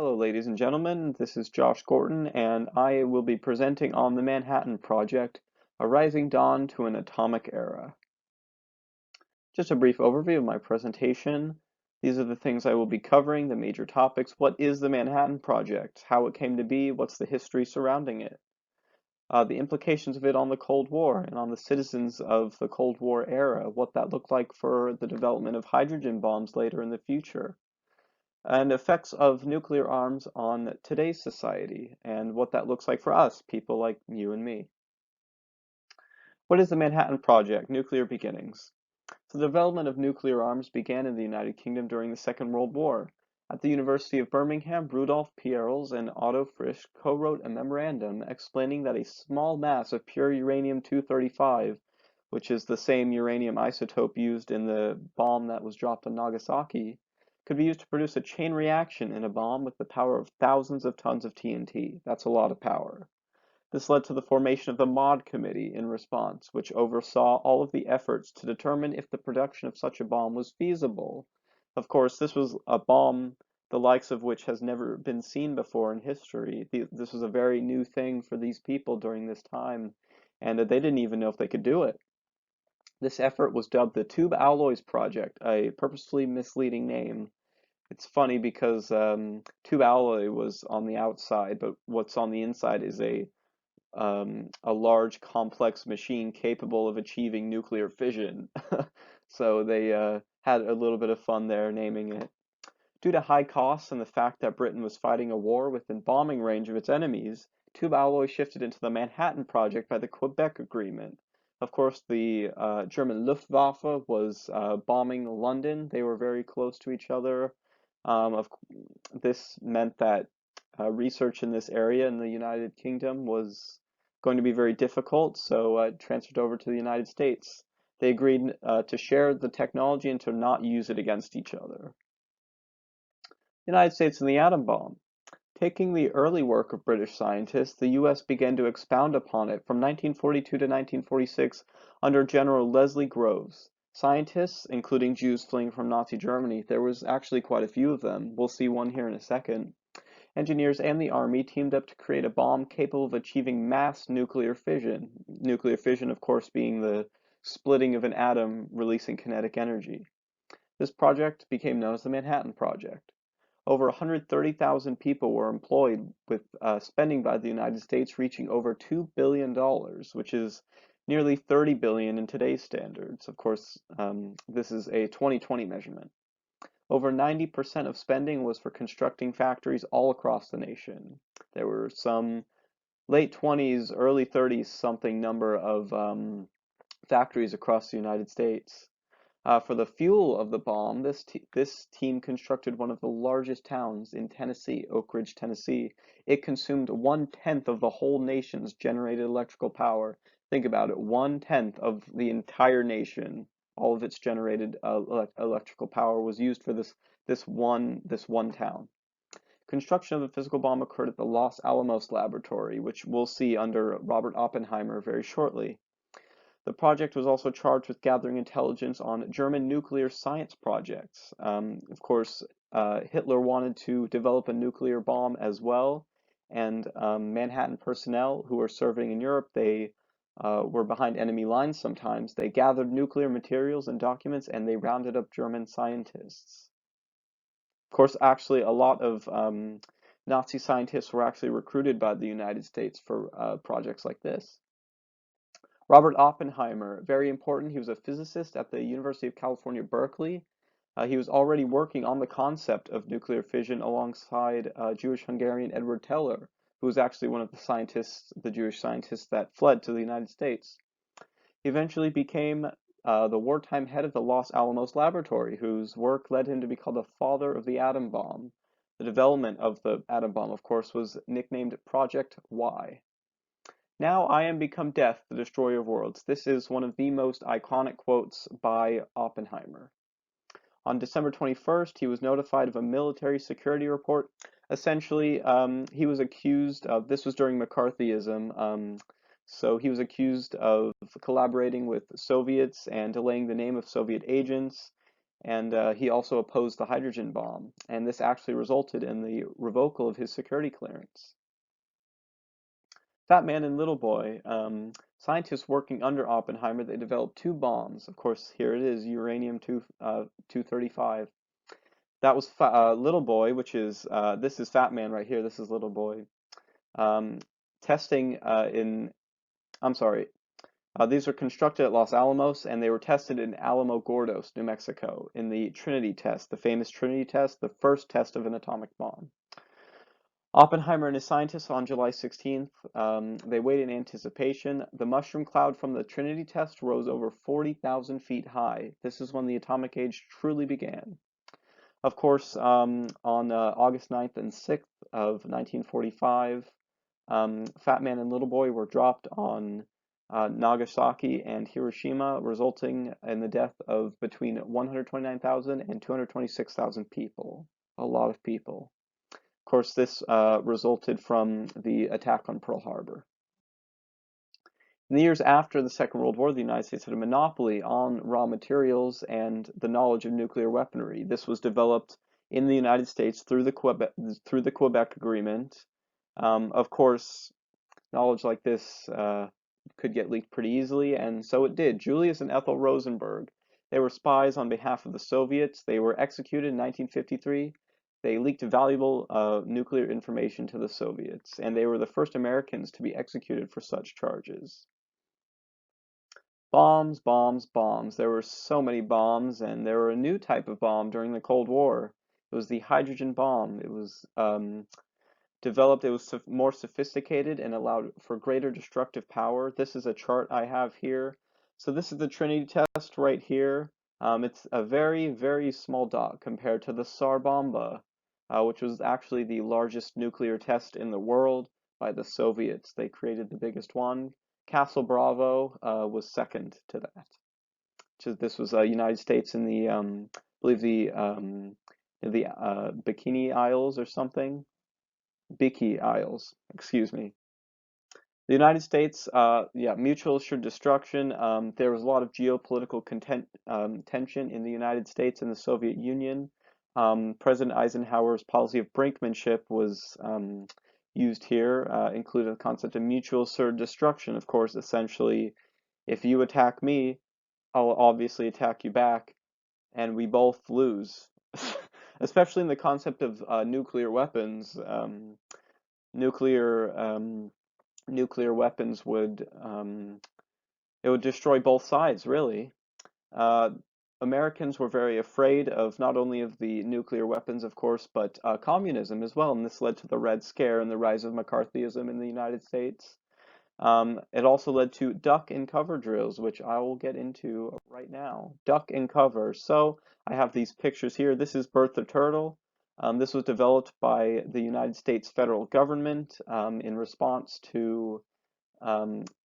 Hello, ladies and gentlemen. This is Josh Gorton, and I will be presenting on the Manhattan Project, A Rising Dawn to an Atomic Era. Just a brief overview of my presentation. These are the things I will be covering, the major topics. What is the Manhattan Project? How it came to be? What's the history surrounding it? The implications of it on the Cold War and on the citizens of the Cold War era, what that looked like for the development of hydrogen bombs later in the future and effects of nuclear arms on today's society and what that looks like for us, people like you and me. What is the Manhattan Project? Nuclear beginnings. So the development of nuclear arms began in the United Kingdom during the Second World War. At the University of Birmingham, Rudolf Peierls and Otto Frisch co-wrote a memorandum explaining that a small mass of pure uranium-235, which is the same uranium isotope used in the bomb that was dropped on Nagasaki, could be used to produce a chain reaction in a bomb with the power of thousands of tons of TNT. That's a lot of power. This led to the formation of the MOD Committee in response, which oversaw all of the efforts to determine if the production of such a bomb was feasible. Of course, this was a bomb the likes of which has never been seen before in history. This was a very new thing for these people during this time, and they didn't even know if they could do it. This effort was dubbed the Tube Alloys Project, a purposefully misleading name. It's funny because tube alloy was on the outside, but what's on the inside is a large complex machine capable of achieving nuclear fission. So they had a little bit of fun there naming it. Due to high costs and the fact that Britain was fighting a war within bombing range of its enemies, tube alloy shifted into the Manhattan Project by the Quebec Agreement. Of course, the German Luftwaffe was bombing London. They were very close to each other. This meant that research in this area in the United Kingdom was going to be very difficult, so it transferred over to the United States. They agreed to share the technology and to not use it against each other. United States and the atom bomb. Taking the early work of British scientists, the U.S. began to expound upon it from 1942 to 1946 under General Leslie Groves. Scientists, including Jews fleeing from Nazi Germany, there was actually quite a few of them. We'll see one here in a second. Engineers and the Army teamed up to create a bomb capable of achieving mass nuclear fission. Nuclear fission, of course, being the splitting of an atom releasing kinetic energy. This project became known as the Manhattan Project. Over 130,000 people were employed, with spending by the United States reaching over $2 billion, which is nearly 30 billion in today's standards. Of course, this is a 2020 measurement. Over 90% of spending was for constructing factories all across the nation. There were some late 20s, early 30s something number of factories across the United States. For the fuel of the bomb, this team constructed one of the largest towns in Tennessee, Oak Ridge, Tennessee. It consumed 1/10 of the whole nation's generated electrical power. Think about it, 1/10 of the entire nation, all of its generated electrical power was used for this one town. Construction of the physical bomb occurred at the Los Alamos Laboratory, which we'll see under Robert Oppenheimer very shortly. The project was also charged with gathering intelligence on German nuclear science projects. Of course, Hitler wanted to develop a nuclear bomb as well, and Manhattan personnel who were serving in Europe, they were behind enemy lines sometimes. They gathered nuclear materials and documents, and they rounded up German scientists. Of course, actually, a lot of Nazi scientists were actually recruited by the United States for projects like this. Robert Oppenheimer, very important. He was a physicist at the University of California, Berkeley. He was already working on the concept of nuclear fission alongside Jewish Hungarian Edward Teller, who was actually one of the scientists, the Jewish scientists that fled to the United States. He eventually became the wartime head of the Los Alamos Laboratory, whose work led him to be called the father of the atom bomb. The development of the atom bomb, of course, was nicknamed Project Y. Now I am become death, the destroyer of worlds. This is one of the most iconic quotes by Oppenheimer. On December 21st, he was notified of a military security report. Essentially, he was accused of, this was during McCarthyism, so he was accused of collaborating with Soviets and delaying the name of Soviet agents. and he also opposed the hydrogen bomb, and this actually resulted in the revocal of his security clearance. Fat Man and Little Boy, scientists working under Oppenheimer, they developed two bombs. Of course, here it is, uranium 235. That was Little Boy, which is this is Fat Man right here. This is Little Boy. Um, testing in I'm sorry. These were constructed at Los Alamos, and they were tested in Alamogordos, New Mexico, in the Trinity test, the famous Trinity test, the first test of an atomic bomb. Oppenheimer and his scientists on July 16th, they waited in anticipation. The mushroom cloud from the Trinity test rose over 40,000 feet high. This is when the atomic age truly began. Of course, on August 9th and 6th of 1945, Fat Man and Little Boy were dropped on Nagasaki and Hiroshima, resulting in the death of between 129,000 and 226,000 people. A lot of people. Of course, this resulted from the attack on Pearl Harbor. In the years after the Second World War, the United States had a monopoly on raw materials and the knowledge of nuclear weaponry. This was developed in the United States through the Quebec Agreement. Of course, knowledge like this could get leaked pretty easily, and so it did. Julius and Ethel Rosenberg, they were spies on behalf of the Soviets. They were executed in 1953. They leaked valuable nuclear information to the Soviets, and they were the first Americans to be executed for such charges. Bombs, bombs, bombs. There were so many bombs, and there were a new type of bomb during the Cold War. It was the hydrogen bomb. It was developed, it was more sophisticated and allowed for greater destructive power. This is a chart I have here. So this is the Trinity test right here. It's a very, very small dot compared to the Tsar Bomba, which was actually the largest nuclear test in the world by the Soviets. They created the biggest one. Castle Bravo was second to that. This was United States in the, I believe the Bikini Isles or something. Biki Isles, excuse me. The United States, yeah, mutual assured destruction. There was a lot of geopolitical tension in the United States and the Soviet Union. President Eisenhower's policy of brinkmanship was used here, including the concept of mutual assured destruction. Of course, essentially, if you attack me, I'll obviously attack you back, and we both lose. Especially in the concept of nuclear weapons. Nuclear nuclear weapons would it would destroy both sides, really. Uh, Americans were very afraid of not only of the nuclear weapons, of course, but communism as well, and this led to the Red Scare and the rise of McCarthyism in the United States. It also led to duck and cover drills, which I will get into right now. Duck and cover. So I have these pictures here. This is Bertha Turtle. This was developed by the United States federal government in response to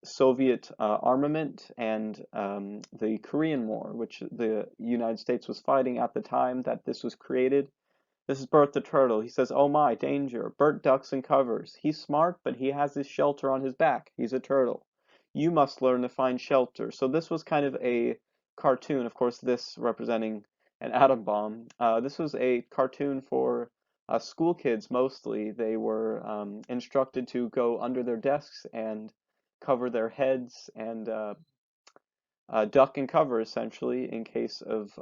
Soviet armament and the Korean War, which the United States was fighting at the time that this was created. This is Bert the Turtle. He says, "Oh my, danger. Bert ducks and covers. He's smart, but he has his shelter on his back. He's a turtle. You must learn to find shelter." So this was kind of a cartoon, of course, this representing an atom bomb. This was a cartoon for school kids mostly. They were instructed to go under their desks and cover their heads and duck and cover essentially in case of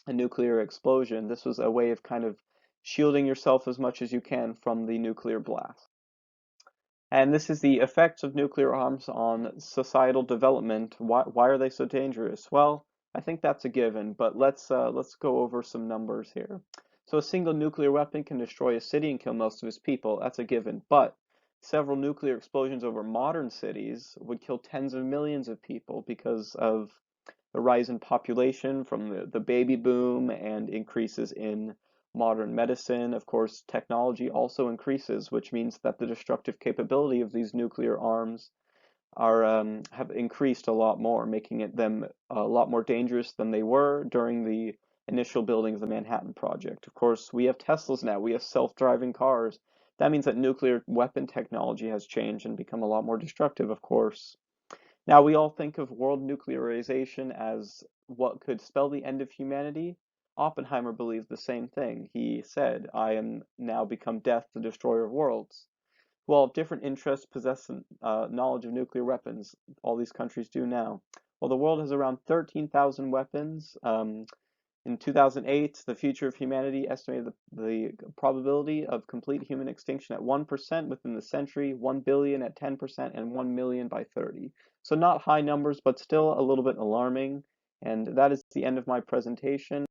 a nuclear explosion. This was a way of kind of shielding yourself as much as you can from the nuclear blast. And this is the effects of nuclear arms on societal development. Why are they so dangerous? Well, I think that's a given, but let's go over some numbers here. So a single nuclear weapon can destroy a city and kill most of its people. That's a given. But several nuclear explosions over modern cities would kill tens of millions of people because of the rise in population from the baby boom and increases in modern medicine. Of course, technology also increases, which means that the destructive capability of these nuclear arms are have increased a lot more, making them a lot more dangerous than they were during the initial building of the Manhattan Project. Of course, we have Teslas now, we have self-driving cars. That means that nuclear weapon technology has changed and become a lot more destructive, of course. Now, we all think of world nuclearization as what could spell the end of humanity, Oppenheimer believed the same thing. He said, I am now become death, the destroyer of worlds. While different interests possess knowledge of nuclear weapons, all these countries do now. Well, the world has around 13,000 weapons. In 2008, the future of humanity estimated the probability of complete human extinction at 1% within the century, 1 billion at 10%, and 1 million by 30. So not high numbers, but still a little bit alarming. And that is the end of my presentation.